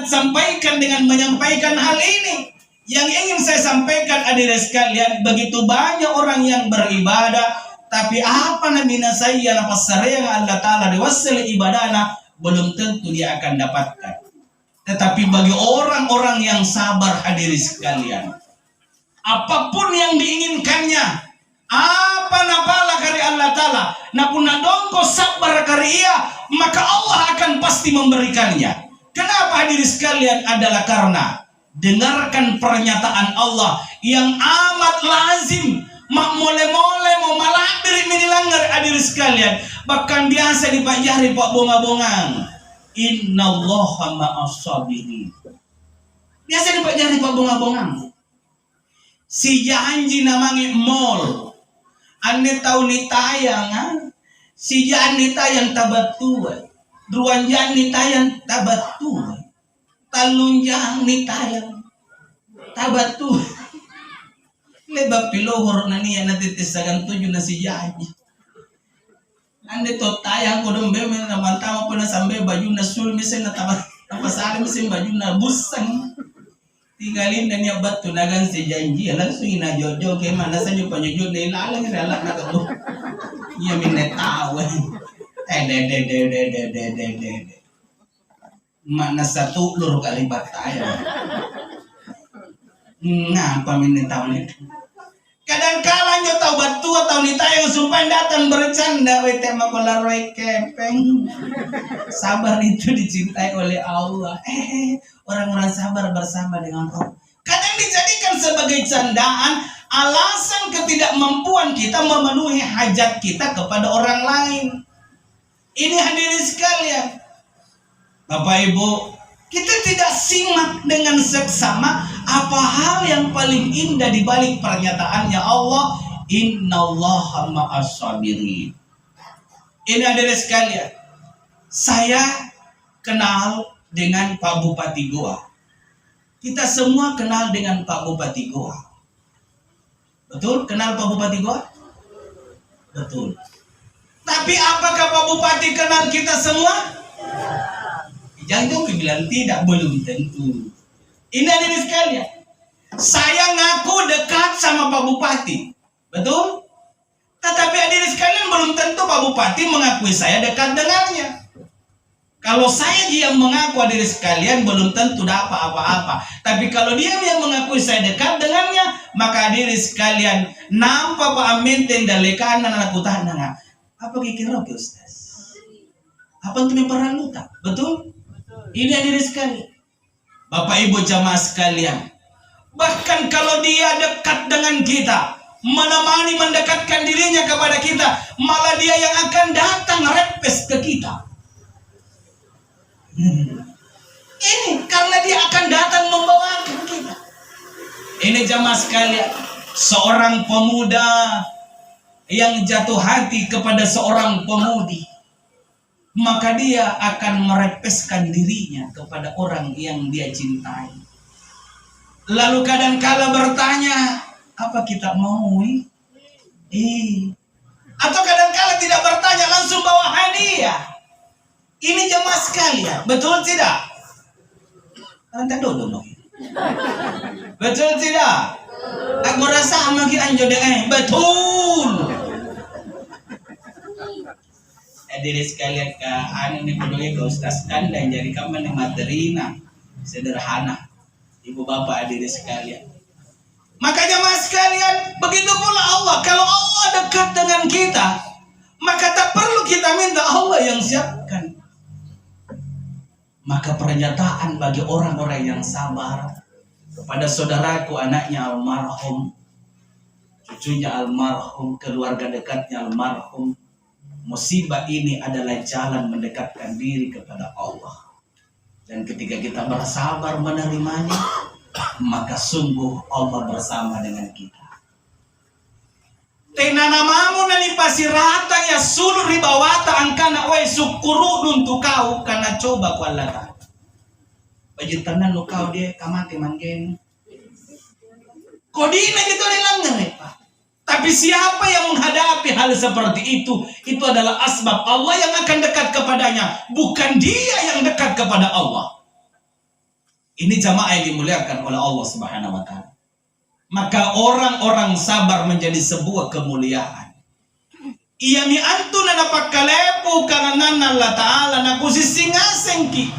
Ustadz sampaikan dengan menyampaikan hal ini? Yang ingin saya sampaikan hadirin sekalian, begitu banyak orang yang beribadah, tapi apa namina saya nafas yang Allah Ta'ala diwasil ibadana, belum tentu dia akan dapatkan. Tetapi bagi orang-orang yang sabar hadirin sekalian, apapun yang diinginkannya, apa napala kari Allah Ta'ala, napuna dongko sabar kari ia, maka Allah akan pasti memberikannya. Kenapa hadirin sekalian? Adalah karena dengarkan pernyataan Allah yang amat lazim, mak mole-mole mau malah beri menilanggar hadirin sekalian, bahkan biasa dipajari pak bonga-bongang, innallaha ma'as-sabirin. Biasa dipajari pak bonga-bongang. Si janji namangi mall, ane tahu ni tayang, si janji tayang tabatuan, ruan janji tayang tabatuan. Talunjang ni tayang tabatu lebab pilohor na niya natitisagan tuyo na si Yaji. Ande to tayang ko dong beme na mantama po na sambe baju na sulmise na tapasali misin baju na busang tinggalin na niya batu nagan si janji langsung ina jojo kay mana sa nyo panyojod na ilalang rala na to iya minetawa de mana satu lur kalibat tayo. Ngapa minitaw nito? Kadang-kala nyo tau batu atau ni tayo sumpah datang bercanda we tema kolaroy kepeng. Sabar itu dicintai oleh Allah. Orang-orang sabar bersama dengan Allah. Kadang dijadikan sebagai candaan, alasan ketidakmampuan kita memenuhi hajat kita kepada orang lain. Ini hadirin sekalian, Bapak Ibu, kita tidak simak dengan seksama apa hal yang paling indah di balik pernyataannya Allah, innallaha ma'as-sabirin. Ini hadirin sekalian, saya kenal dengan Pak Bupati Goa. Kita semua kenal dengan Pak Bupati Goa. Betul? Kenal Pak Bupati Goa? Betul. Tapi apakah Pak Bupati kenal kita semua? Jangan bilang tidak, belum tentu. Ini hadirin sekalian, saya ngaku dekat sama Pak Bupati, betul? Tetapi hadirin sekalian, belum tentu Pak Bupati mengakui saya dekat dengannya. Kalau saya yang mengaku hadirin sekalian, belum tentu dapat apa-apa. Tapi kalau dia yang mengakui saya dekat dengannya, maka hadirin sekalian, nampak Pak Amin tendalekan anak kutana. Apa kira ke Ustaz? Apa itu memperang luta? Betul? Ini hadirin sekalian, Bapak Ibu jamaah sekalian, bahkan kalau dia dekat dengan kita, menemani mendekatkan dirinya kepada kita, malah dia yang akan datang repes ke kita. Ini karena dia akan datang membawakan kita. Ini jamaah sekalian, seorang pemuda yang jatuh hati kepada seorang pemudi, maka dia akan merepeskan dirinya kepada orang yang dia cintai. Lalu kadang-kala bertanya, apa kita mau? Atau kadang-kala tidak bertanya, langsung bawa hadiah. Ini jemaah sekalian, betul tidak? Anda dulu. Betul tidak? Aku rasa amagi anjo betul. Hadirin sekalian, ini peduli ke Ustaz Kandang, jadi kamu materina sederhana, ibu bapak hadirin sekalian. Maka jemaah sekalian, begitu pula Allah. Kalau Allah dekat dengan kita, maka tak perlu kita minta, Allah yang siapkan. Maka pernyataan bagi orang-orang yang sabar kepada saudaraku, anaknya almarhum, cucunya almarhum, keluarga dekatnya almarhum, musibah ini adalah jalan mendekatkan diri kepada Allah. Dan ketika kita bersabar menerimanya, maka sungguh Allah bersama dengan kita. Tenanamamu nani pasirata ya sulur ribawata angkana we sukuru untuk kau karena coba ku Allah. Bajitan lu kau dia kamati manggen. Kodina gitu dilanggar Pak. Tapi siapa yang menghadapi hal seperti itu adalah asbab Allah yang akan dekat kepadanya, bukan dia yang dekat kepada Allah. Ini jamaah yang dimuliakan oleh Allah Subhanahu wa taala. Maka orang-orang sabar menjadi sebuah kemuliaan. Iya mi antuna napakalepo kanganan Allah Ta'ala na kusisingaseng ki.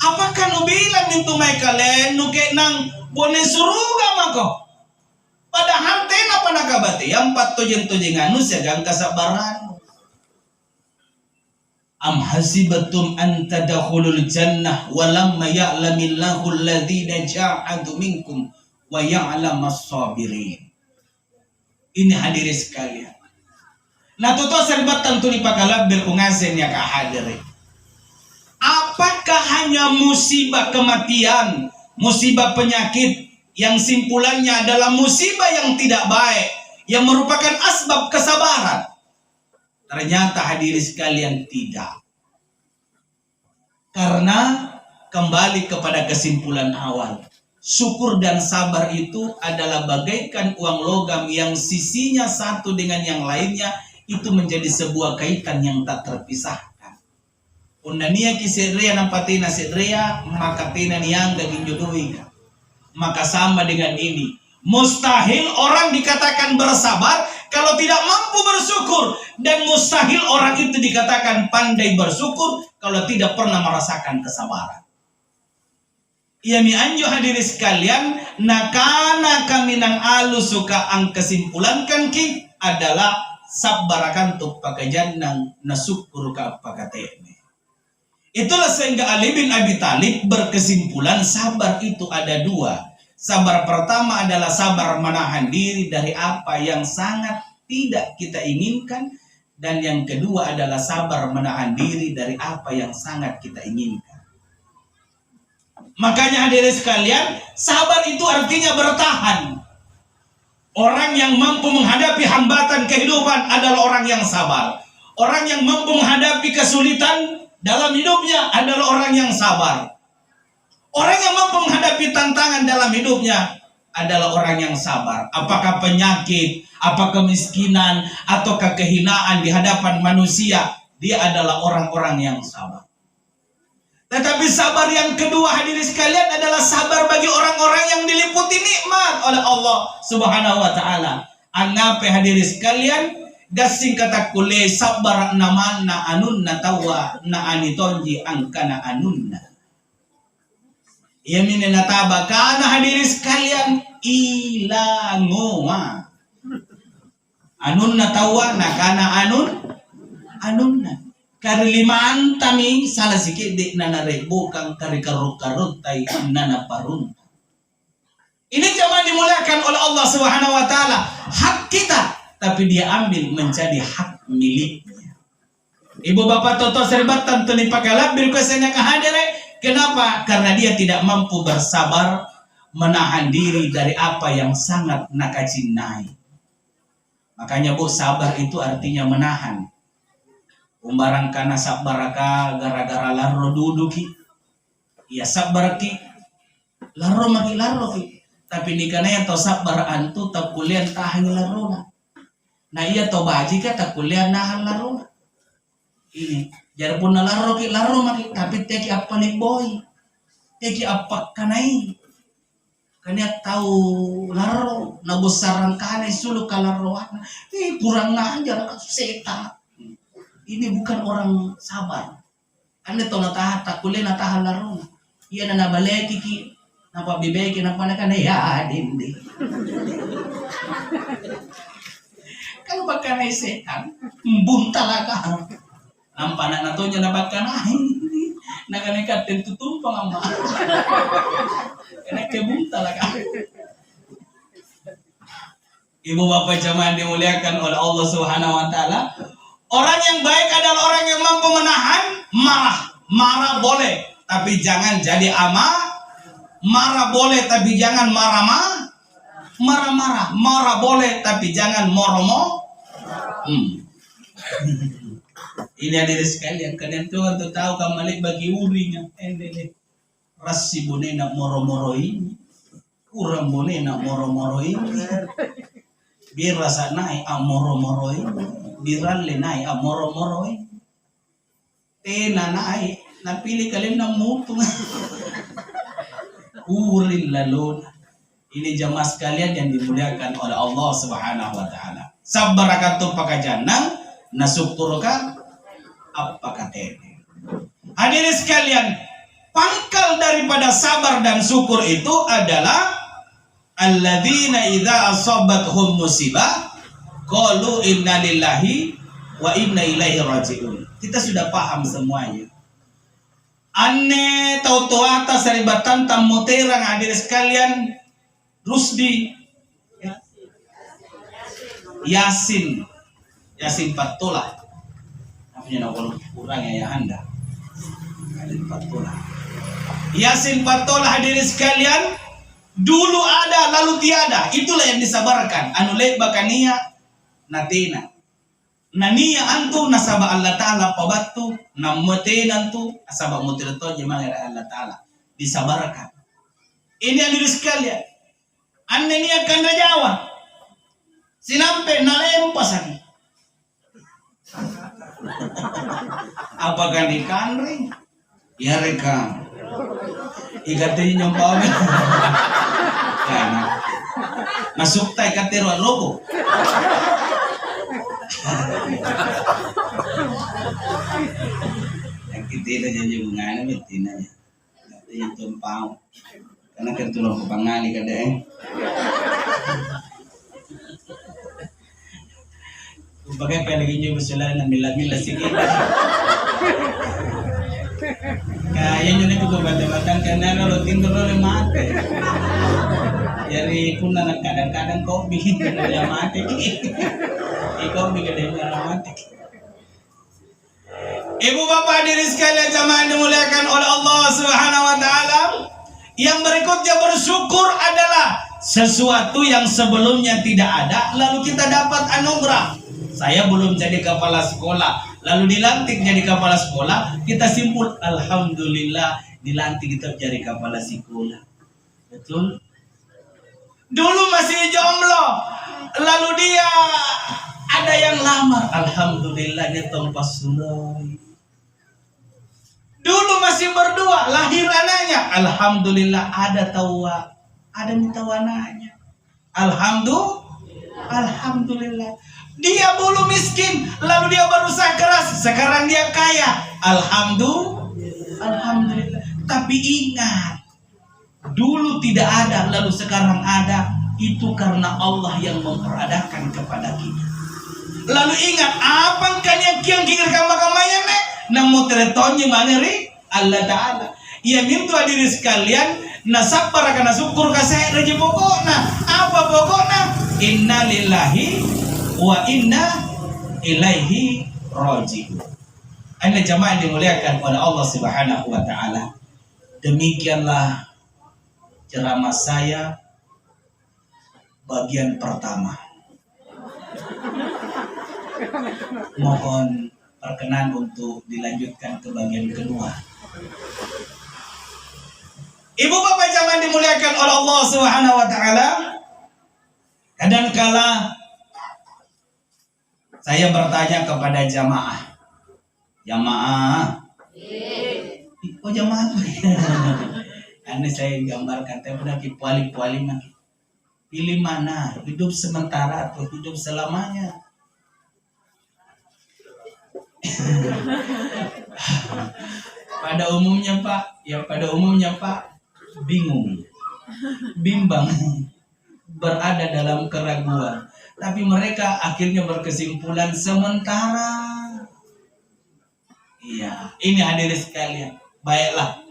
Apakah nu bilang nito may kalen nu kay nang bone suruga mako. Padahal tena pa nakabati ang patujeng-tujengan nu siagang kasabaran. Am hasibatum an tadkhulul jannah walamma ya'lamillahu alladhina jahadu minkum wa ya'lamas sabirin. Ini hadirin sekalian. Natuto serbatan tuli pakalabir kung asen ya kahadiri. Apakah hanya musibah kematian, musibah penyakit yang simpulannya adalah musibah yang tidak baik, yang merupakan asbab kesabaran? Ternyata hadirin sekalian tidak. Karena kembali kepada kesimpulan awal. Syukur dan sabar itu adalah bagaikan uang logam yang sisinya satu dengan yang lainnya itu menjadi sebuah kaitan yang tak terpisahkan. Undania kisedria nampatina sedria maka tina niyang gaging jodohi. Maka sama dengan ini. Mustahil orang dikatakan bersabar kalau tidak mampu bersyukur, dan mustahil orang itu dikatakan pandai bersyukur kalau tidak pernah merasakan kesabaran. Ia mi anjo hadirin sekalian, nakana kami nang alu suka ang kesimpulan kan ki adalah sabarakan tu pakajan nang nasyukur ka pakatene. Itulah sehingga Ali bin Abi Thalib berkesimpulan sabar itu ada dua. Sabar pertama adalah sabar menahan diri dari apa yang sangat tidak kita inginkan, dan yang kedua adalah sabar menahan diri dari apa yang sangat kita inginkan. Makanya hadirin sekalian, sabar itu artinya bertahan. Orang yang mampu menghadapi hambatan kehidupan adalah orang yang sabar. Orang yang mampu menghadapi kesulitan dalam hidupnya adalah orang yang sabar. Orang yang mampu menghadapi tantangan dalam hidupnya adalah orang yang sabar. Apakah penyakit, apa kemiskinan, atau kehinaan di hadapan manusia, dia adalah orang-orang yang sabar. Tetapi sabar yang kedua hadirin sekalian adalah sabar bagi orang-orang yang diliputi nikmat oleh Allah Subhanahu wa taala. Angape hadirin sekalian, gasing kata kule sabar naman na anunna tawa na anitonji angkana anunna. Ia minenataba kana hadirin sekalian ilangoa. Anunna tawa na kana anunna. Karilimaan tami salah sikit di nanarebo kang karikarut-karut tay nanaparun. Ini zaman dimuliakan oleh Allah Subhanahu wa taala. Hak kita, tapi dia ambil menjadi hak miliknya. Ibu bapak toto serbat tentu ni pakalab birkusanya kehadire. Kenapa? Karena dia tidak mampu bersabar menahan diri dari apa yang sangat nakacinai. Makanya bu, sabar itu artinya menahan. Umbarang kana sabaraka gara-gara larro duduki. Ya sabar ki. Larro maki larro ki. Tapi ni kana yang to sabar antu tak kulian tahan larro na. Nah iya to baji ka tak kulian nahan larro na. Ini jarpun na larro ki larro maki, tapi teki apa ni boy. Teki apa kanai. Kanya tahu larro na besaran kanai suluk ka larroan. Kurang ngajar ka setan. Ini bukan orang sabar. Anda tahu natahan takulen natahan larong. Iya na nabaleki ki, napabibeki na panakan ya dindi. Kalau bakal na setan, buntalaga. Nampana na to nya nabakkan ini. Nakanekat tentu tumpang amma. Kena kebuntalaga. Ibu bapak jamaah dimuliakan oleh Allah Subhanahu wa taala. Orang yang baik adalah orang yang mampu menahan marah. Marah boleh, tapi jangan jadi ama. Marah boleh, tapi jangan marah-marah. Marah-marah. Marah boleh, tapi jangan moromo. Ini hadirin sekalian, kalian tuh untuk tahu kamalik bagi urinya. Rasi bonena moro-moro ini. Kurang bonena moro-moro ini. Biar rasa naik moro-moro ini. Biralle naik moro-moro ini. Tena naik, napili kalian ng muto. huril laluna. Ini jamaah sekalian yang dimuliakan oleh Allah Subhanahu wa taala. Sabar akan tu pakajanang, nasukturkan apa katanya. Hadirin sekalian, pangkal daripada sabar dan syukur itu adalah alladzina idza asabathum musibah qalu inna lillahi wa inna ilaihi rajiun. Kita sudah paham semuanya. Anne tau atas saribatan tamuterang hadirin sekalian, Rusdi Yasin Patola. Namanya nak kurang ya Anda. Yasin Patola hadirin sekalian, dulu ada lalu tiada. Itulah yang disabarkan. Anu lain bakania natina. Nania antu nasaba Allah Ta'ala pabatu namute nantu asaba mutirto jemang Allah Ta'ala disabarkan. Ini hadirin sekalian, anda ni akan Jawa sinampe nalempas lagi. Apakah di kanring ya rekam ikatnya nyompawe karena masuk tay katero logo. Yang kita janji bunganya betina ya, yang tumpang karena kan tulung kepangali kadang. Bagai pelagi nyo berjalan na mila-mila sige. Kaya nyo na ito batang karena kalau tinggal oleh mati. Jadi pun na kadang-kadang kau bikin oleh mati. Ikaw bigyan ng mati. Ibu bapak hadirin sekalian jamaah dimuliakan oleh Allah Subhanahu wa taala. Yang berikutnya bersyukur adalah sesuatu yang sebelumnya tidak ada lalu kita dapat anugerah. Saya belum jadi kepala sekolah, lalu dilantik jadi kepala sekolah, kita simpul alhamdulillah dilantik kita jadi kepala sekolah. Betul? Dulu masih jomblo, lalu dia ada yang lamar, alhamdulillah dia tompas sulai. Dulu masih berdua, lahir anaknya, alhamdulillah ada tawa, ada tawananya. Alhamdulillah. Dia dulu miskin, lalu dia berusaha keras, sekarang dia kaya. Alhamdulillah. Tapi ingat, dulu tidak ada, lalu sekarang ada. Itu karena Allah yang memperadakan kepada kita. Lalu ingat, apa kan yang kira kamar-kamarnya nek? Namun tertonnya maneri Allah Ta'ala. Ia minta diri sekalian, nasabar karena syukur kasih rezeki pokoknya. Apa pokoknya? Inna lillahi wa inna ilaihi rajiun. Anda jamaah yang dimuliakan oleh Allah Subhanahu wa taala. Demikianlah ceramah saya bagian pertama. Mohon perkenan untuk dilanjutkan ke bagian kedua. Ibu bapak jamaah dimuliakan oleh Allah Subhanahu wa taala. Kadangkala saya bertanya kepada jamaah. Oh jamaah. Ini saya gambarkan tapi lagi puali-puali mah. Pilih mana? Hidup sementara atau hidup selamanya? Pada umumnya Pak, bingung, bimbang, berada dalam keraguan. Tapi mereka akhirnya berkesimpulan sementara. Iya, ini hadirin sekalian. Baiklah.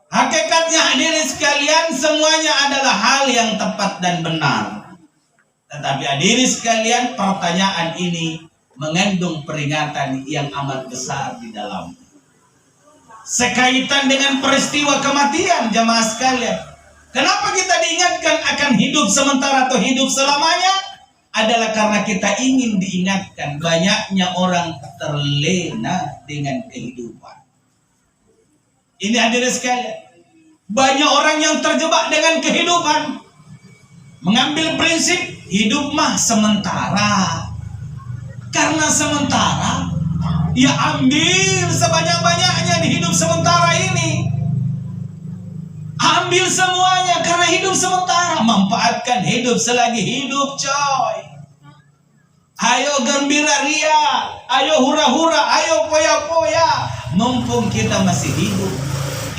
Hakikatnya hadirin sekalian semuanya adalah hal yang tepat dan benar. Tetapi hadirin sekalian, pertanyaan ini mengandung peringatan yang amat besar di dalamnya. Sekaitan dengan peristiwa kematian jamaah sekalian. Kenapa kita diingatkan akan hidup sementara atau hidup selamanya? Adalah karena kita ingin diingatkan banyaknya orang terlena dengan kehidupan. Ini hadirin sekalian. Banyak orang yang terjebak dengan kehidupan. Mengambil prinsip hidup mah sementara. Karena sementara, ya ambil sebanyak-banyaknya di hidup sementara ini. Ambil semuanya karena hidup sementara. Manfaatkan hidup selagi hidup, coy. Ayo gembira ria, ayo hura-hura, ayo poya-poya. Mumpung kita masih hidup.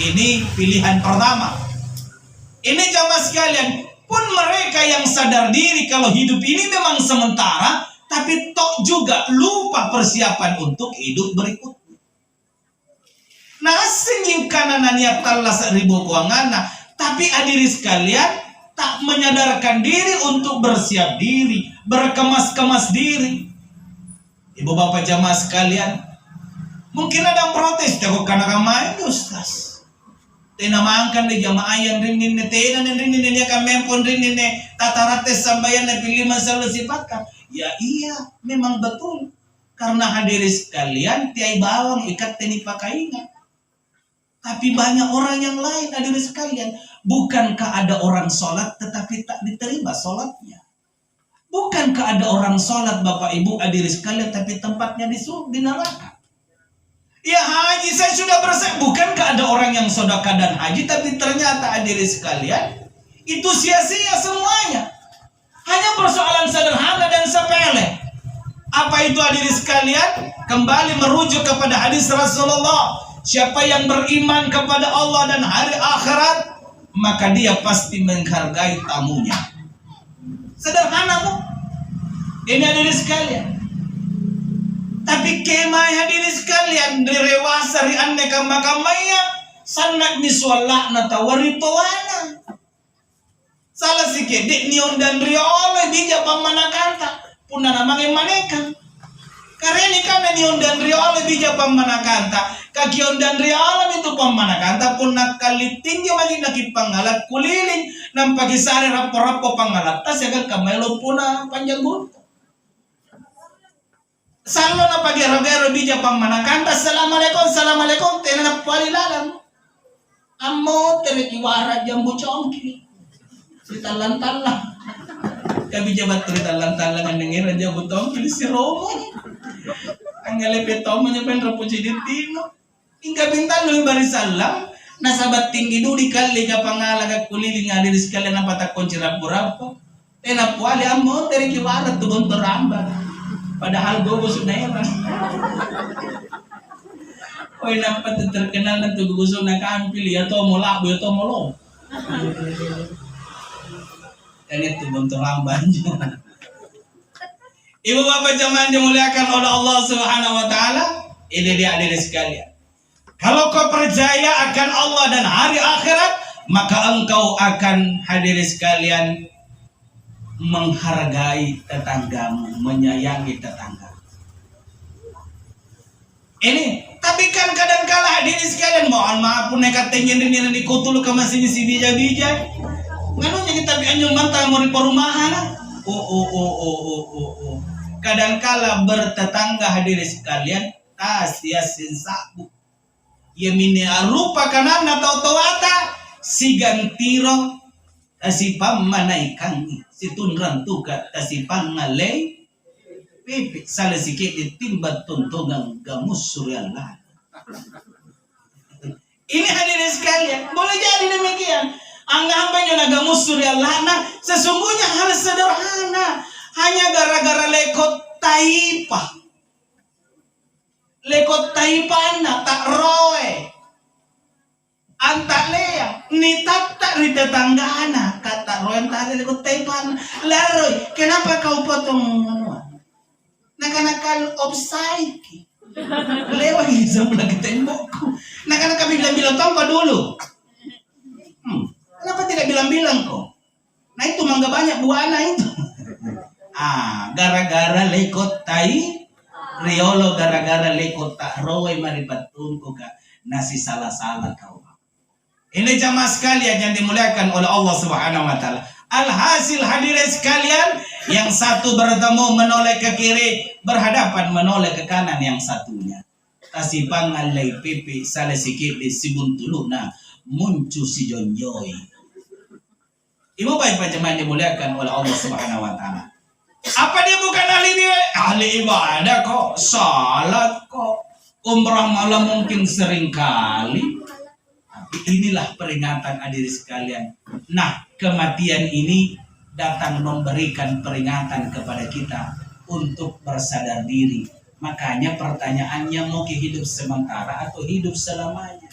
Ini pilihan pertama. Ini jamaah sekalian, pun mereka yang sadar diri kalau hidup ini memang sementara, tapi tok juga lupa persiapan untuk hidup berikutnya. Nah, senyum kanan niat Allah 1000 buangan, tapi adiri sekalian tak menyadarkan diri untuk bersiap diri, berkemas-kemas diri. Ibu bapak jamaah sekalian, mungkin ada protes, jago karena ramai Ustaz. Tena maangkan di jamaah yang rinin tena rinin dia kan mempon rinin tatarate sambayan na pilih masalah sifatkan. Ya iya, memang betul. Karena hadiri sekalian tiai bawang ikat teni pakainya. Tapi banyak orang yang lain hadirin sekalian. Bukankah ada orang sholat tetapi tak diterima sholatnya? Bukankah ada orang sholat Bapak Ibu hadirin sekalian tapi tempatnya di neraka? Ya haji saya sudah bersih. Bukankah ada orang yang sedekah dan haji tapi ternyata hadirin sekalian itu sia-sia semuanya? Hanya persoalan sederhana dan sepele. Apa itu hadirin sekalian? Kembali merujuk kepada hadis Rasulullah. Siapa yang beriman kepada Allah dan hari akhirat, maka dia pasti menghargai tamunya. Sederhana, Bu. Ini hadirin sekalian. Tapi kemai hadirin sekalian, direwasa ri aneka makamaya, sanak miswalak na tawaritowana. Salah sikit, dik nion dan riole bija pamanakanta, puna namanya maneka. Karena ini kan nion dan riole bija pamanakanta. Kakion dan rialam itu pamanakanta pun nakali tinggi lagi nakipangalat kuliling nang pagi sari rapo-rapo pangalat tas ya kan kamelo puna panjang gunto. Salo na pagi rogero bija pamanakanta assalamualaikum tena palilalan. Ammo terikiwara jambu congki. Talan-talan. Kami jabat talan-talan ang nangira jambu congki si Romo. Ang ngalepetomo niya pen rapuji ditino. Hingga bintang lu bari salam nasabat tinggi dudi kali ka pangalaga kuliling hadir sekalian apa tak kunci rapo-rapo tena puali ammo teri kiwara tubon teramba padahal gogo sunairan oi nampak terkenal na tuguso na kampil ya to mola bu to molo dan itu tubon teramba. Ibu bapak jamaah dimuliakan oleh Allah Subhanahu wa taala, ini dia hadirin sekalian. Kalau kau percaya akan Allah dan hari akhirat, maka engkau akan hadirin sekalian menghargai tetanggamu, menyayangi tetangga. Ini, tapi kan kadang-kala hadirin sekalian, mohon maaf pun nekat tenyen di kutul ke masih si bija-bija. Nganunya kita bianjung mantap mau di perumahan. Kadang-kala bertetangga hadirin sekalian, sia-sia sabu. Yamine arupa kanan atau tawata si gantiro si pamanaikan si tunran tuka si pangalay pepe salah sikit ditimbat tuntungan gamus suryalah. Ini hadirin sekalian, boleh jadi demikian. Anggapan nyo na gamus suryalah sesungguhnya hal sederhana, hanya gara-gara lekot taipa. Lekot taipana tak roe antalea ni tak ri tetanggana kata roe antale lekot taipana laroy kenapa kau potong nakal offside lewat sebelah tembokku kami bilang tongko dulu kenapa tidak bilang kok nah itu mangga banyak buana itu gara-gara lekot tai riolo gara-gara lekot tak roe maripatun ko ka nasi salah-salah kau. Ini jamaah sekalian yang dimuliakan oleh Allah Subhanahu wa taala. Alhasil hadirin sekalian, yang satu bertemu menoleh ke kiri, berhadapan menoleh ke kanan yang satunya. Tasipang alay pipi salah sikit di sibuntuluna muncul si jonjoy. Ibu baik jemaah dimuliakan oleh Allah Subhanahu wa taala. Apa dia bukan ahli ibadah kok, salat kok, umrah malah mungkin sering kali. inilah peringatan hadirin sekalian. Nah, kematian ini datang memberikan peringatan kepada kita untuk bersadar diri. Makanya pertanyaannya, mau hidup sementara atau hidup selamanya?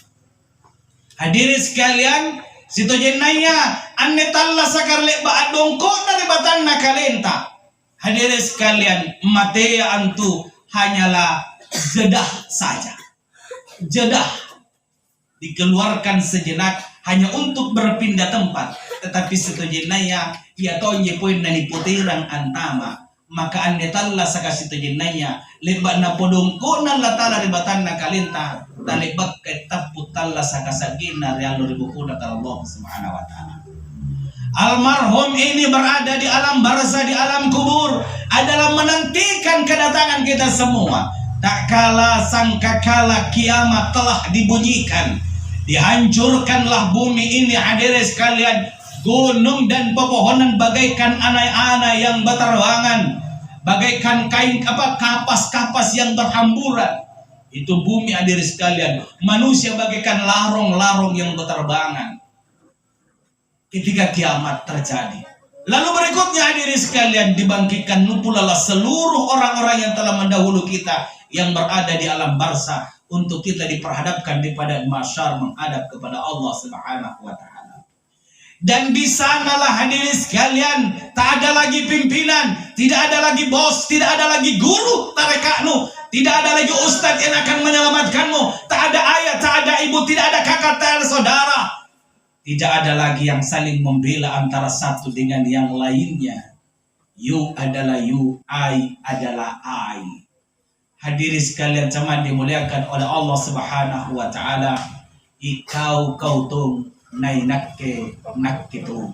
Hadirin sekalian, situ jenaya anne talla sakar le ba adongko dari batan nakalenta. Hadirin sekalian, matea antu hanyalah jedah saja. Jedah dikeluarkan sejenak hanya untuk berpindah tempat, tetapi situ jenaya ya tonye poin nani putiran antama, maka ande talla saka situ jenaya lebat na podongko na latala ribatan na kalinta talibak kay taput talla saka sagina rialo ribukuda kal Allah Subhanahu wa taala. Almarhum ini berada di alam barzah, di alam kubur, adalah menantikan kedatangan kita semua. Tak kala sangkakala kiamat telah dibunyikan, dihancurkanlah bumi ini hadirin sekalian, gunung dan pepohonan bagaikan anai-anai yang berterbangan, bagaikan kain kapas-kapas yang berhamburan. Itu bumi hadirin sekalian, manusia bagaikan larung-larung yang berterbangan ketika kiamat terjadi. Lalu berikutnya hadirin sekalian, dibangkitkan pula seluruh orang-orang yang telah mendahulu kita yang berada di alam barzah untuk kita diperhadapkan di padang mahsyar menghadap kepada Allah Subhanahu wa taala. Dan di sanalah hadirin sekalian, tak ada lagi pimpinan, tidak ada lagi bos, tidak ada lagi guru tarekakmu, tidak ada lagi ustadz yang akan menyelamatkanmu, tak ada ayah, tak ada ibu, tidak ada kakak, tak ada saudara. Tidak ada lagi yang saling membela antara satu dengan yang lainnya. You adalah you, I adalah I. Hadirin sekalian jemaah dimuliakan oleh Allah Subhanahu wa taala. Ikau kau tung nai nakke nakkitu.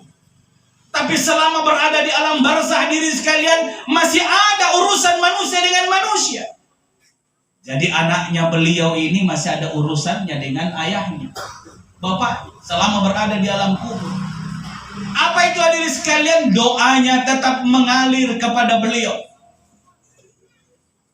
Tapi selama berada di alam barzah hadirin sekalian, masih ada urusan manusia dengan manusia. Jadi anaknya beliau ini masih ada urusannya dengan ayahnya. Bapak selama berada di alam kubur. Apa itu hadirin sekalian? Doanya tetap mengalir kepada beliau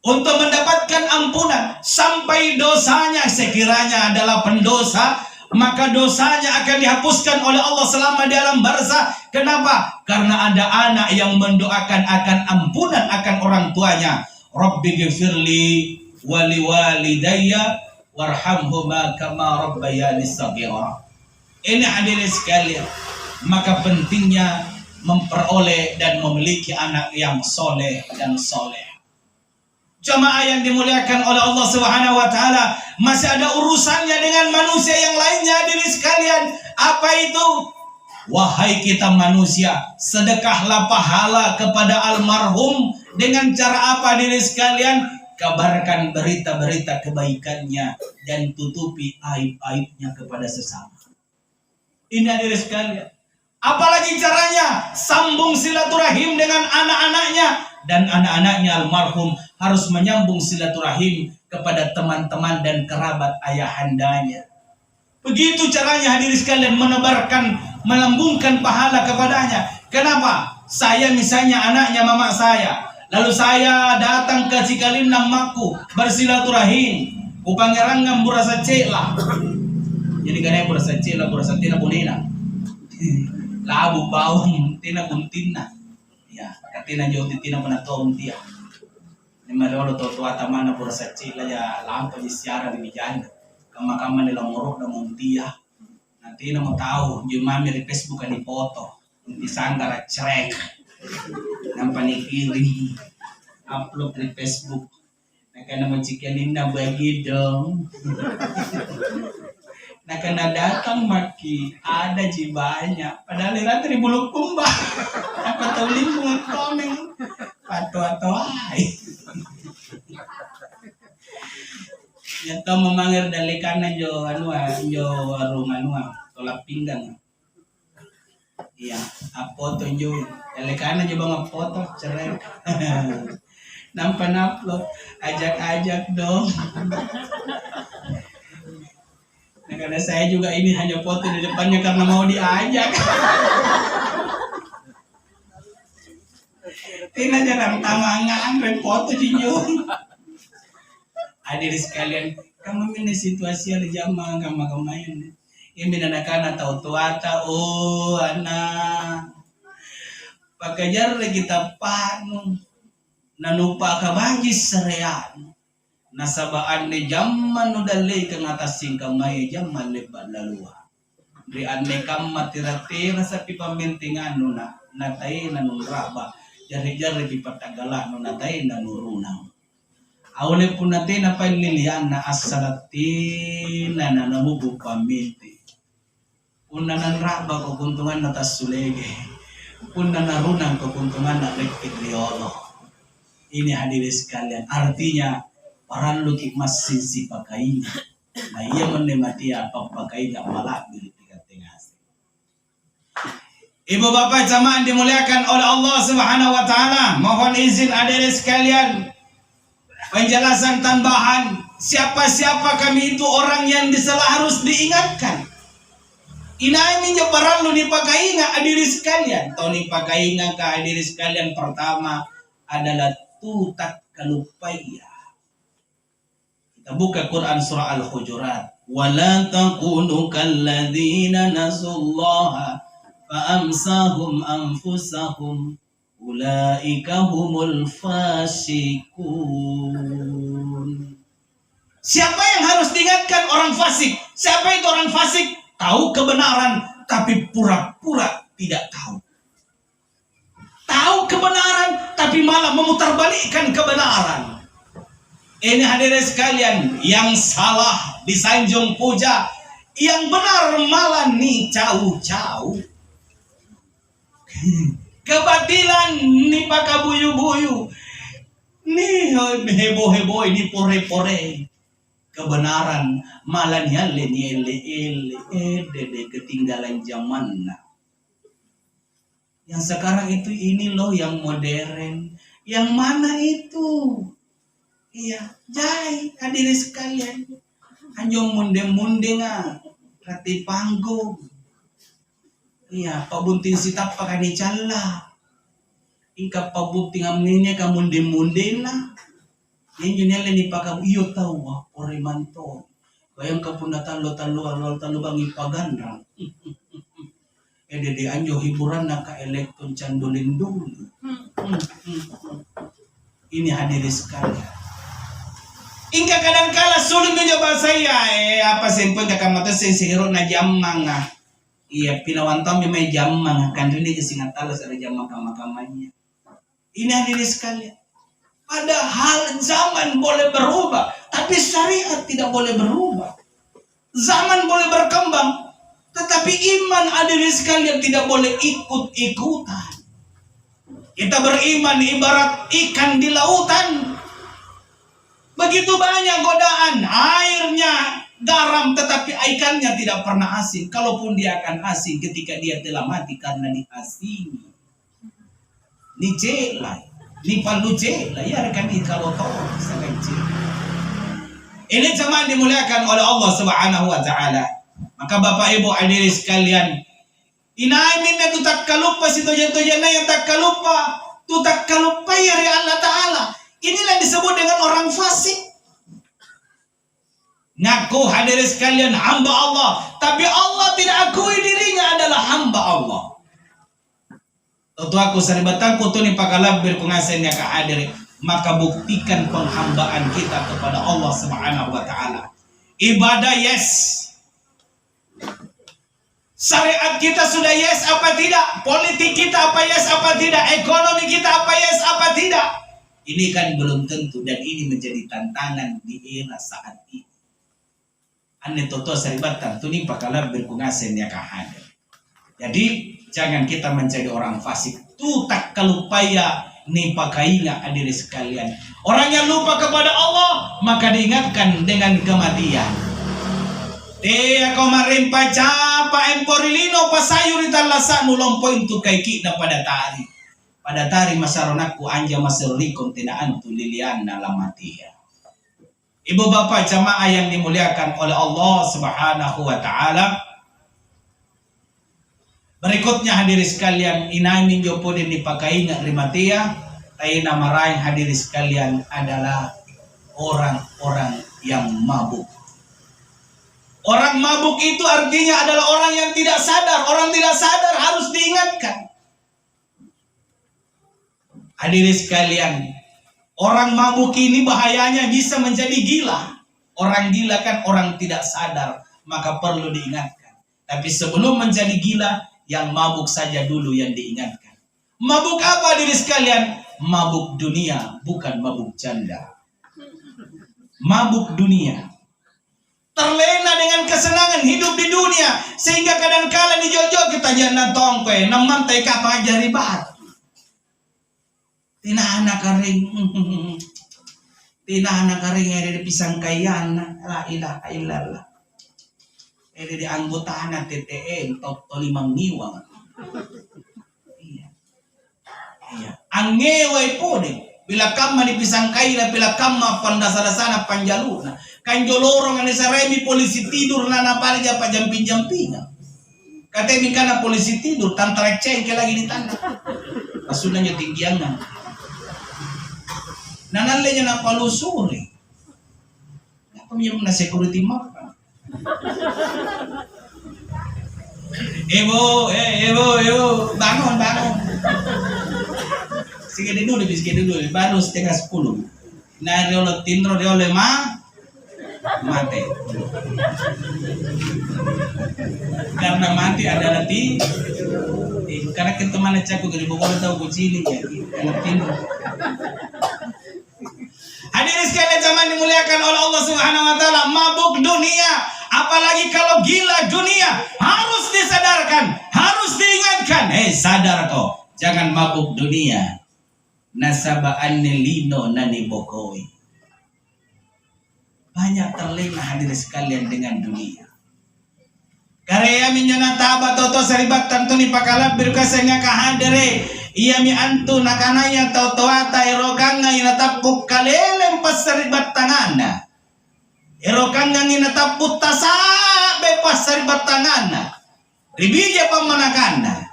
untuk mendapatkan ampunan sampai dosanya, sekiranya adalah pendosa, maka dosanya akan dihapuskan oleh Allah selama di alam barzah. Kenapa? Karena ada anak yang mendoakan akan ampunan akan orang tuanya. Rabbi ghfirli wali walidayya warhamhuma kama rabbayani shaghira. Ini hadirin sekalian, maka pentingnya memperoleh dan memiliki anak yang soleh dan soleh. Jemaah yang dimuliakan oleh Allah Subhanahu wa taala, masih ada urusannya dengan manusia yang lainnya hadirin sekalian. Apa itu? Wahai kita manusia, sedekahlah pahala kepada almarhum dengan cara apa hadirin sekalian? Kabarkan berita-berita kebaikannya dan tutupi aib-aibnya kepada sesama. Ini hadirin sekalian. Apalagi caranya? Sambung silaturahim dengan anak-anaknya, dan anak-anaknya almarhum harus menyambung silaturahim kepada teman-teman dan kerabat ayahandanya. Begitu caranya hadirin sekalian, menebarkan, melambungkan pahala kepadanya. Kenapa? Saya misalnya anaknya mama saya, lalu saya datang ke Cikalinam Makku bersilaturahim, upangerangam burasa cela. Jadi karena burasa cela, burasa tina bunina, labu bawang tina buntina, ya katina jauh tina penatong tia. Ni malolo to atamana burasa cela ya lampa di siara di bijana, kamakaman nila ngorok na muntia. Nanti na mo tahu, yung mami di Facebook ni foto, di sanggara cerek. Nang panikiling upload di Facebook naka naman Cikalinam na bagi dong naka na datang maki ada jibanya padahal irat dari buluk kumba apa tuling bunga komeng pato-pato ay yato memangir dari kanan jo arung tolak pinggang. Iya, foto nyo. Elekana nyo ba nga foto? Cerek. Nampan-upload. Ajak-ajak dong. Karena saya juga ini hanya foto di depannya karena mau diajak. Tina jangan tamangan, foto nyo. Hadirin sekalian, kamu ini situasi ada jamaah kamar-kamayan. Iminanakana tau tuata anak pakajar lagi tapanu nanupa kabagis sarean nasabaan ni jamman no dalay kang atas singkamay jamman lebat laluha di ane kam matira-tira sa pipamintingan no na natay nanungraba jari-jari di patagala no natay nanurunang awle po natin na panlilian na asaratin na nanamubo paminti una nanraba ko kuntungan na tasulege una narunang ko kuntungan na rektigliolo. Ini hadirin sekalian artinya parang lukik masin si pakaina na iya menemati apa pakaina malak di tengah. Ibu bapak jamaah dimuliakan oleh Allah Subhanahu wa taala, mohon izin hadirin sekalian penjelasan tambahan siapa-siapa kami itu orang yang harus diingatkan. Inai minjo parang lu dipakainga hadirin sekalian. Toni pakainga ka hadirin sekalian pertama adalah tutak kalupaya. Kita buka Quran surah Al-Hujurat. Wala takunu kalladzina nasullaha fa'amsahum anfusahum ulaika humul fasikun. Siapa yang harus diingatkan? Orang fasik. Siapa itu orang fasik? Tahu kebenaran tapi pura-pura tidak tahu. Tahu kebenaran tapi malah memutarbalikkan kebenaran. Ini hadirin sekalian, yang salah disanjung puja, yang benar malah nih jauh-jauh. Kebatilan nih pakabuyu-buyu, nih heboh-heboh ini pore-pore. Kebenaran malah nyale dede ketinggalan zaman. Yang sekarang itu ini loh yang modern. Yang mana itu? Iya, jai hadirin sekalian. Anjong munde-munde nga rati panggung. Iya, pabuntin sitap pakani cala. Ingka pabuntin amninya ka munde-munde na. Yang nyala ni pakam iyo tawa ore manto. Bayang kapunda talo bang ipagandang. Dede anjo hiburan na ka elektron candulindul. Ini hadirin sekalian. Ingka kadang-kala sulit mencoba saya apa sempun kakamato sehiro na jamang nga. Iya pinawantam yung may jamang kan rin kasingatala sa jamang kamakamanya. Ini hadirin sekalian. Padahal zaman boleh berubah, tapi syariat tidak boleh berubah. Zaman boleh berkembang, tetapi iman hadirin sekalian tidak boleh ikut-ikutan. Kita beriman ibarat ikan di lautan. Begitu banyak godaan, airnya garam tetapi ikannya tidak pernah asin. Kalaupun dia akan asin ketika dia telah mati karena diasini. Ni jelai. Ni paluje lah ya rekan kalau tahu sengaja. Ini jemaah dimuliakan oleh Allah Subhanahu wa taala. Maka Bapak Ibu hadirin sekalian, inai minna tu tak kalupa situjen-tujen yang tak kalupa, tu tak kalupa ya Allah taala. Inilah disebut dengan orang fasik. Ngaku hadirin sekalian hamba Allah, tapi Allah tidak akui dirinya adalah hamba Allah. Tentu aku saribatangku tu ni pakalabir pengasennya ka hadir, maka buktikan penghambaan kita kepada Allah Subhanahu wa taala. Ibadah yes. Syariat kita sudah yes apa tidak? Politik kita apa yes apa tidak? Ekonomi kita apa yes apa tidak? Ini kan belum tentu dan ini menjadi tantangan di era saat ini. Ane toto saribatang tu ni pakalabir pengasennya ka hadir. Jadi jangan kita menjadi orang fasik. Tu tak kalupaya ni pakainga hadirin sekalian. Orang yang lupa kepada Allah maka diingatkan dengan kematian. Dia kemarin pacapa emporilino pasayuri talasa nulompo itu kaiki na pada tari. Pada tari masaronaku anja masarikon tinaan tu lilian na lamatia. Ibu bapak jamaah yang dimuliakan oleh Allah Subhanahu wa taala. Berikutnya hadirin sekalian, inai minjo po din dipakai na rimatia, tayo na maraming hadirin sekalian adalah orang-orang yang mabuk. Orang mabuk itu artinya adalah orang yang tidak sadar. Orang tidak sadar harus diingatkan. Hadirin sekalian, orang mabuk ini bahayanya bisa menjadi gila. Orang gila kan orang tidak sadar, maka perlu diingatkan. Tapi sebelum menjadi gila, yang mabuk saja dulu yang diingatkan. Mabuk apa hadirin sekalian? Mabuk dunia, bukan mabuk janda. Mabuk dunia. Terlena dengan kesenangan hidup di dunia, sehingga kadang-kala di jojo kita jangan tongkwe, namantai kapal jari batu. Tina anak kering, ada di pisang kayana, la ilaha illallah. Ada di anggota anak TTN, top 5 ngiwang. Iya. Ang ngeway po deh. Bila kama di pisang kayana, bila kama pandasa-dasana panjaluna. Kanjo lorong ane saremi polisi tidur na napalja pa jamping-jampingan. Katanya kana polisi tidur, tantrek cengke lagi di tanah. Pasunanya tinggiangan. Nanalenya na palusuri. Apa yung na security map? Ebo, bangun. Sige dulu, baru setengah 10. Nah, dia oleh tindro, dia oleh mati. Karena mati adalah karena kita mana cakup dari bawah tahu kucing ya, karena tindro. Hadirin sekalian zaman dimuliakan oleh Allah Subhanahu wa taala, mabuk dunia, apalagi kalau gila dunia, harus disadarkan, harus diingatkan. Sadar kau, jangan mabuk dunia. Nasaba annelino nani bokoi. Banyak terlena hadirin sekalian dengan dunia. Karya minyana taba toto seribat tanto ni pakalab birkasenya kahadere. Iya mi antu nakanaya tautoata erokanga inatapuk kalelem pasaribat tangana. Erokanga inatapuk tasabe pasaribat tangana. Ribija pamanakana.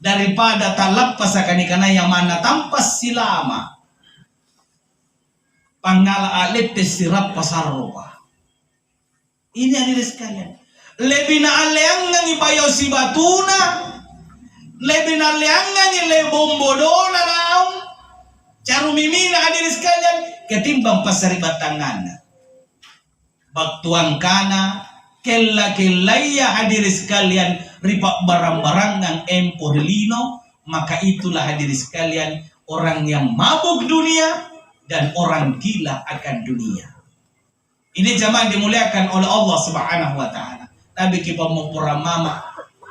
Daripada talappas akan ikana yang mana tampas silama. Pangala alete sirap pasaroba. Ini hadirin sekalian. Lebih na aleangan ibayo si batuna. Lebih na aleangan le bombodona naon. Carumimina hadirin sekalian ketimbang pasaribat tangana. Baktuang kana kella-kellaya hadirin sekalian ripak barang-barang yang emporlino, maka itulah hadirin sekalian orang yang mabuk dunia dan orang gila akan dunia. Ini zaman dimuliakan oleh Allah Subhanahu wa taala. Tapi kita mau pura mama,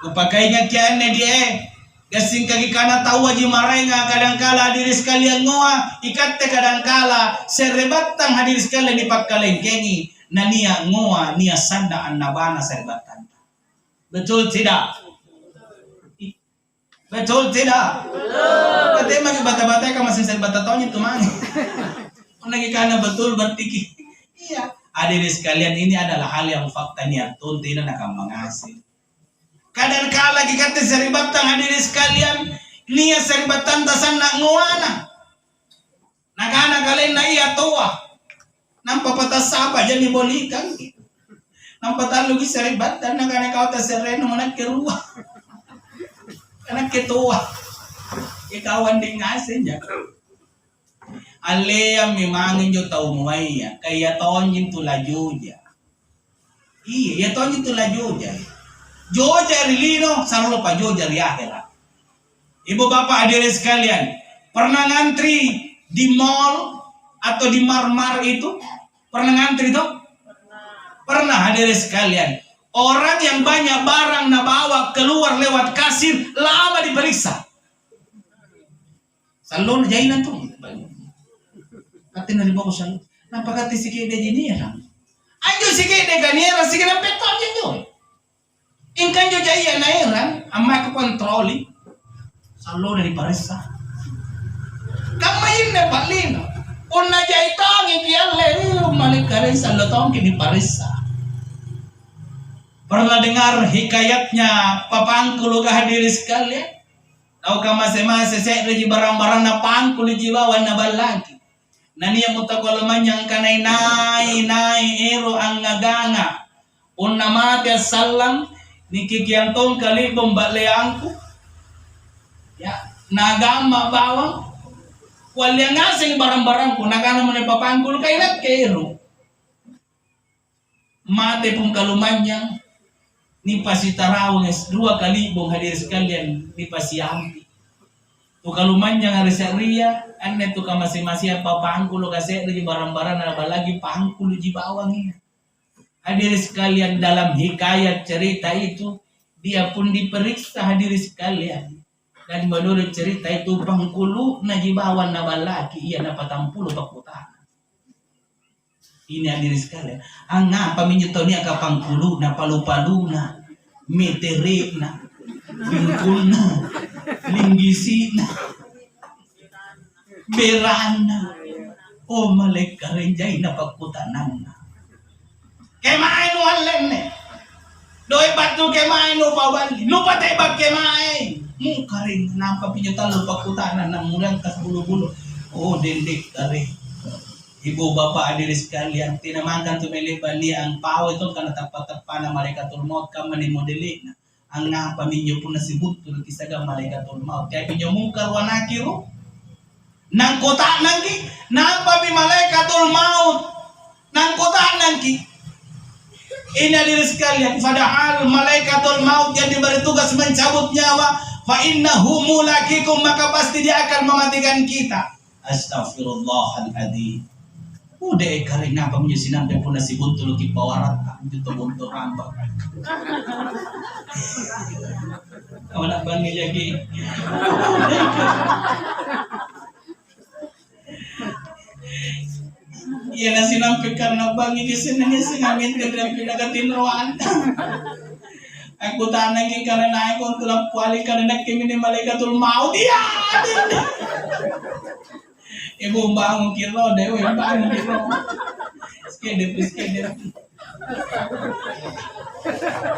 upakainya kiane dia, gasing kaki kana tahu aja marenga kadangkala hadirin sekalian ngoa, ikatte kadangkala serebatang hadirin sekalian dipakalengkengi, nania ngoa nia sanda annabana serebatan. Betul tidak? Betul tidak? Katanya magi bata-bata ka masih serbata tahun itu mang. Lagi kana betul berarti. Iya. Hadirin sekalian, ini adalah hal yang fakta niat tunti dan akan mengasih. Kadang-kala lagi kata seribatang hadirin sekalian, niat seribatan tasan nak nguana. Nakana kalian na iya tua. Nampak patah sapa jadi bolikan. Nampak talu gi seribatan nakana kau tas sereno manak kerua. Anak ketua. Ikawan ding asin ya. Alea memangin jo tau muaya kaya tonjin tulajuja. Iya, ya tonjin tulajuja. Joja rilino sarlo pa joja riakela. Ibu bapak hadirin sekalian, pernah ngantri di mall atau di marmar itu? Pernah ngantri tuh? Pernah hadirin sekalian. Orang yang banyak barang na bawa keluar lewat kasir lama diperiksa. Salon jainan tuh. Kati na riba ko siya, napakati si Kede Jiniera. Anjo si Kede Ganiera, sige na peton yun yun. Ingkan jo jaya na eran, amay ko kontroli. Salo na di paresa. Kamayin na palino. Kung na jay tong, ikiyale, umalik ka rin sa lotong kini paresa. Pernah dengar hikayatnya papangkulu ka hadirin sekalian? Tahu ka mase-mase, sekreji barang-barang na pangkulu jiwawan na balagi. Nania mutakolamanya kanay nai ero ang ngaganga Unama dia salam nikikiantong kali bombaleangku ya nagama bawang walya ngasing barang-barang ko nagana mo na papangkul kailan kairo mate pong kalumanyang ni pasitaraw ng 2,000 hadir sekalian ni pasiyampi tu kalumanyang hari saria ane tu kamasi-masi papangkul kasi di barang-barang na balagi pangkul di bawang ini. Hadirin sekalian dalam hikayat cerita itu dia pun diperiksa hadirin sekalian dan menurut cerita itu pangkulu najibawan na balaki iya na 40 pakutana. Ini hadirin sekalian ang nga paminyo niya ka pangkulu na palu-palu na meterik na bingkul na linggisi na berana o malek karenjay na pagkutanan na kemain walen ne doi batu kemain lupa bali lupa tebak kemain karing nampak pinjutan lupa kutanan nang mulang tas bulu-bulu oh dendek kare ibu bapak hadirin sekalian tinamangkan tumili bali ang pao itu kana tepat-tepat na malaikatul maut kama ni modeli na ang napa minyo pun nasibut tu kisaga malaikatul maut kaya pinyo mungkar wanakiro nang kota nangki napa bi malaikatul maut nang kota nangki. Ini hadirin sekalian, padahal malaikatul maut yang diberi tugas mencabut nyawa, fa innahu mulakikum maka pasti dia akan mematikan kita. Astagfirullahaladzim. Udah kari ngapa menyusinan pe puna si buntul ki pawarat itu buntul rambak. Awak bangi lagi. Iya nasi nampik karena bangi kesini ngamin ke dalam pinagatin roan. Aku tanangin karena naik untuk lapuali karena kemini malaikatul maut dia. Ibu bangun kilo dewe bangun kilo. Skede.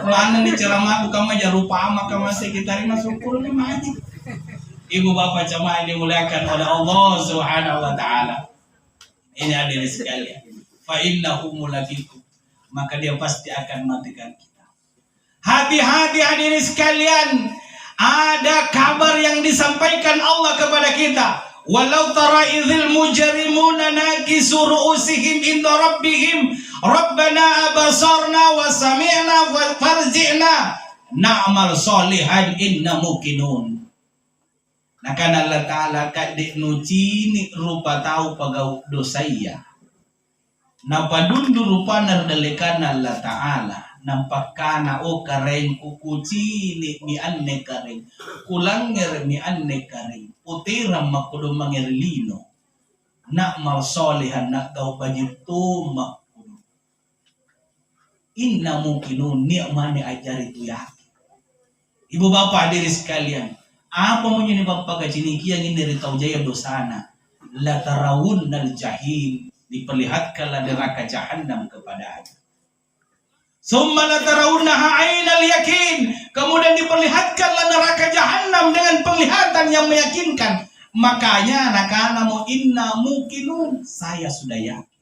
Mana nih ceramah bukan aja rupa maka masih kita masuk kurun aja. Ibu bapak jamaah dimuliakan oleh Allah Subhanahu wa taala. Ini hadirin sekalian. Fa innahu mulakikum. Maka dia pasti akan matikan kita. Hati-hati hadirin sekalian. Ada kabar yang disampaikan Allah kepada kita. Walau tara idzil mujrimuna nakisu ru'usihim inda rabbihim Rabbana abasarna wa sami'na farji'na na'mal salihan inna muqinun. Nah kan Allah Ta'ala kadik nucini rupa tahu pagau dosaya. Napa dundu rupa nardalekan Allah Ta'ala. Nampak kana o kareng kukucini mi anne kareng. Kulanger mi anne kareng. Utiram makudu mangerlino. Nak mal solihan nak tau bajitu makudu. Inna mungkinun ni'mani ajar itu ya. Ibu bapak diri sekalian. Apa mo yun ipagpagajiniki ang iniritaw jaya dosana la tarawun nal jahim diperlihatkanlah neraka jahannam kepadanya. Summa la tarawunnaha ainal yakin kemudian diperlihatkanlah neraka jahannam dengan penglihatan yang meyakinkan. Makanya nakana mo inna muqinun saya sudah yakin.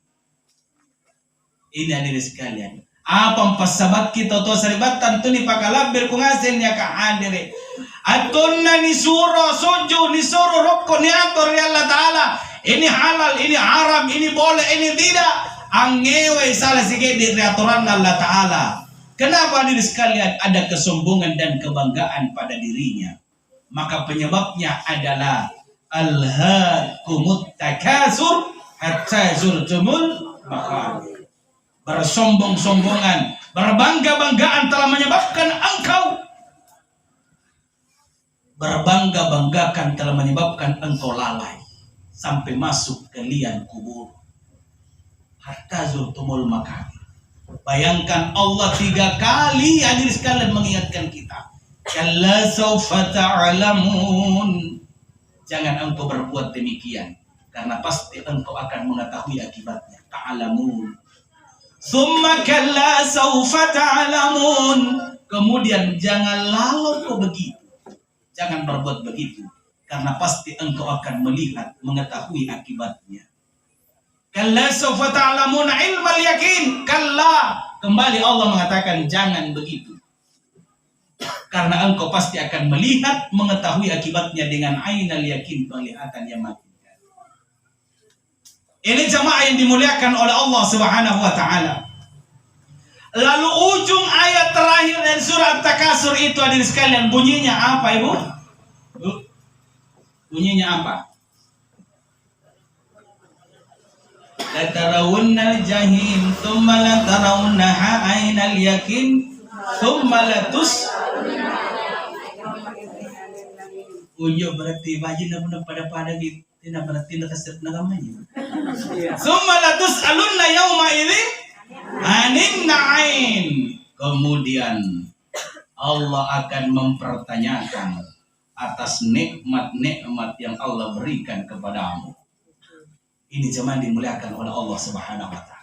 Ini hadirin sekalian. Apa pasabat kita to saribatan tu ni pakalabir kung asin ya ka hadire. Atun na ni suro sojo ni suro rokko ni ator ya Allah Ta'ala. Ini halal, ini haram, ini boleh, ini tidak. Ang ngewe salah sige di aturan Allah Ta'ala. Kenapa diri sekalian ada kesombongan dan kebanggaan pada dirinya? Maka penyebabnya adalah alhaakumut takasur hatta zurtumul maqabir. Bersombong-sombongan, berbangga-banggaan telah menyebabkan engkau lalai sampai masuk ke liang kubur. Hatta zurtumul maqabir. Bayangkan Allah 3 kali hadir sekalian mengingatkan kita. Kalla sawfa ta'lamun. Jangan engkau berbuat demikian karena pasti engkau akan mengetahui akibatnya. Ta'lamun. Summa kalla sawfa ta'lamun. Kemudian jangan lalu kau begitu. Jangan berbuat begitu karena pasti engkau akan melihat, mengetahui akibatnya. Kalla sawfa ta'lamun ilmal yakin. Kalla Kembali Allah mengatakan jangan begitu. Karena engkau pasti akan melihat, mengetahui akibatnya dengan ainal yakin, penglihatan yang mati. Ini jamaah yang dimuliakan oleh Allah Subhanahu wa taala. Lalu ujung ayat terakhir dari surat Takasur itu hadirin sekalian, bunyinya apa Ibu? Bunyinya apa? La tarawunnal jahim thumma la tarawunnaha ainal yakin thumma la tus. Uyo berarti wajib na pada gitu. Tidak berarti nakasir na kamanya. Thumma la tus'alunna yawma idzin anin na'im. Kemudian Allah akan mempertanyakan atas nikmat-nikmat yang Allah berikan kepadamu. Ini jemaah dimuliakan oleh Allah Subhanahu wa taala.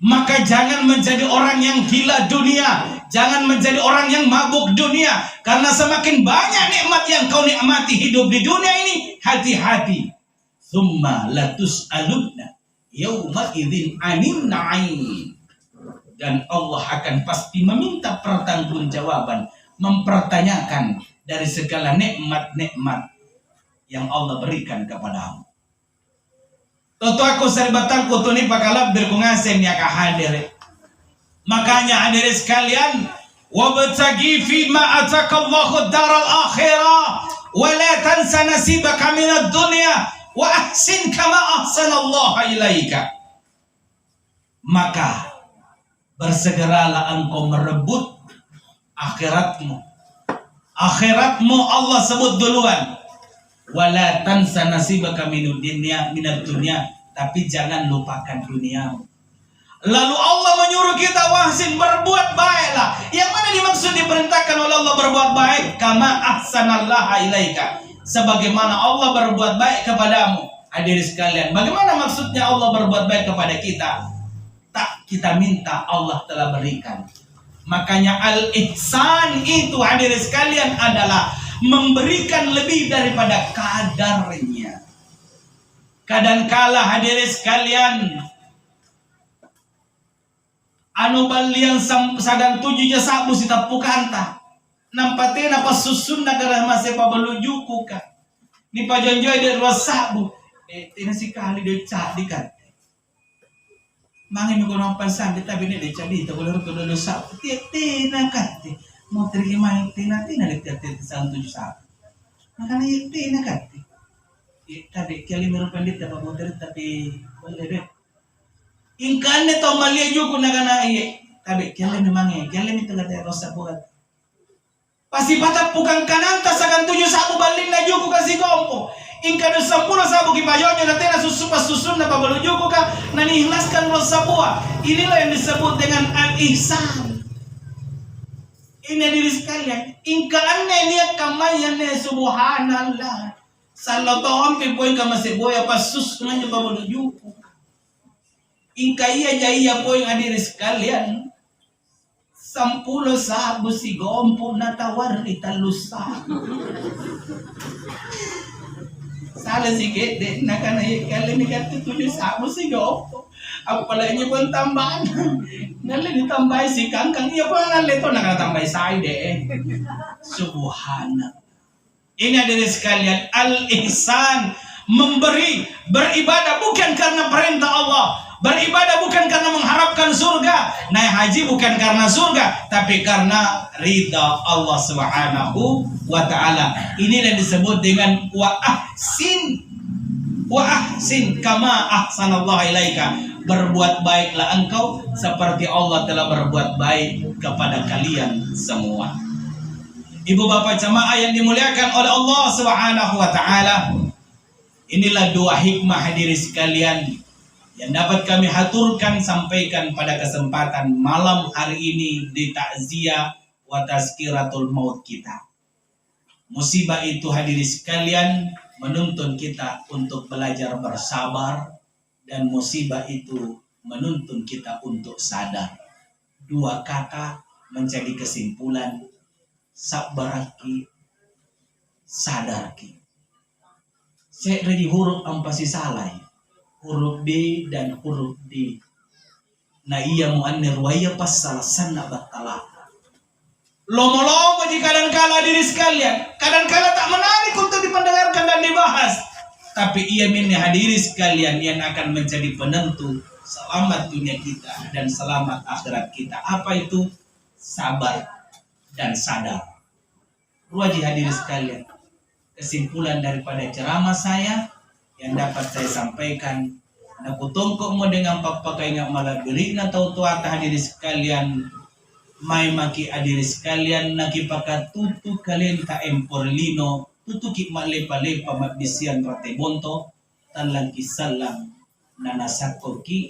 Maka jangan menjadi orang yang gila dunia, jangan menjadi orang yang mabuk dunia, karena semakin banyak nikmat yang kau nikmati hidup di dunia ini, hati-hati. Tsumma latus'alunna yauma idzin anin na'im. Dan Allah akan pasti meminta pertanggungjawaban, mempertanyakan dari segala nikmat-nikmat yang Allah berikan kepadamu. Toto aku seribatan kutuni pakalab berkungasen ya kahadir. Makanya hadirin sekalian, wabtagi fi ma atakallahu daral akhirah wa la tansa nasibaka minad dunya wa ahsin kama ahsanallahu ilaika. Maka bersegeralah engkau merebut akhiratmu. Akhiratmu Allah sebut duluan. Wala tansa nasibaka minad dunya, tapi jangan lupakan dunia. Lalu Allah menyuruh kita wahsin, berbuat baiklah. Yang mana dimaksud diperintahkan oleh Allah berbuat baik? Kama ahsanallaha ilaika, sebagaimana Allah berbuat baik kepadamu. Hadirin sekalian, bagaimana maksudnya Allah berbuat baik kepada kita? Tak kita minta, Allah telah berikan. Makanya al-ihsan itu hadirin sekalian adalah memberikan lebih daripada kadarnya. Kadangkala hadirin sekalian, anu balian sadang tujuh jasa sabu sita pukanta nampate napa susun negara masih pabelujuku ka ni pajonjoy de sabu tina si kali de cak dikat mangin ko nang pansan kita bini de cadi to kolor ko dulu sabu tina kat mau terima tina dekat sang tujuh sabu makanya tina kat tadi kali merupakan dia mau tapi boleh deh. Ingkane to maliyo ko nagana tabi kelle memang kelle mito gade rosa buat pasti bata pukang kananta sakan tujuh sabu balin na juko kasi kompo ingkado 10 sabu kibayonyo na tena susun na pabalujuko ka nanihlaskan rosa buah. Inilah yang disebut dengan al-ihsan. Ini diri sekalian ingkaanne niya kamayan ne subhanallah sallallahu pipoy ka masiboya pasus nga pabalujuko. Ingkaya jaya po yung hadirin sekalian 10 sabu si gompo na tawar italusa. Sala si gede nakanay kalinikat 7 sabu si gompo. Ako pala niyo po ang tambahan. Nalini tambay si kangkang iya po ang nalito nakatambay sa ide. Subhana. Ini hadirin sekalian al-ihsan, memberi, beribadah bukan karena perintah Allah. Beribadah bukan karena mengharapkan surga, naik haji bukan karena surga, tapi karena ridha Allah Subhanahu wa taala. Ini yang disebut dengan wa ahsin kama ahsanallahu ilaika. Berbuat baiklah engkau seperti Allah telah berbuat baik kepada kalian semua. Ibu bapak jamaah yang dimuliakan oleh Allah Subhanahu wa taala. Inilah dua hikmah hadirin sekalian yang dapat kami haturkan sampaikan pada kesempatan malam hari ini di takziah wa tazkiratul maut kita. Musibah itu hadirin sekalian menuntun kita untuk belajar bersabar, dan musibah itu menuntun kita untuk sadar. Dua kata menjadi kesimpulan, sabaraki, sadarki. Saya dari huruf ampasi salai, huruf B dan huruf D. na iya mo anir waya pas salasan na batala. Lomo-lomo di kadangkala diri sekalian, kadangkala tak menarik untuk dipendengarkan dan dibahas, tapi ia minni hadiri sekalian yang akan menjadi penentu selamat dunia kita dan selamat akhirat kita. Apa itu? Sabar dan sadar. Wajib hadiri sekalian, kesimpulan daripada ceramah saya yang dapat saya sampaikan, na kutungko mo dengan papakai nga malabiri na tautuata hadiri sekalian, may maki adiri sekalian nakipakatutu kalian ka emporlino tutuki malepa-lepa mabisian rate bonto talang kisalang na nasakoki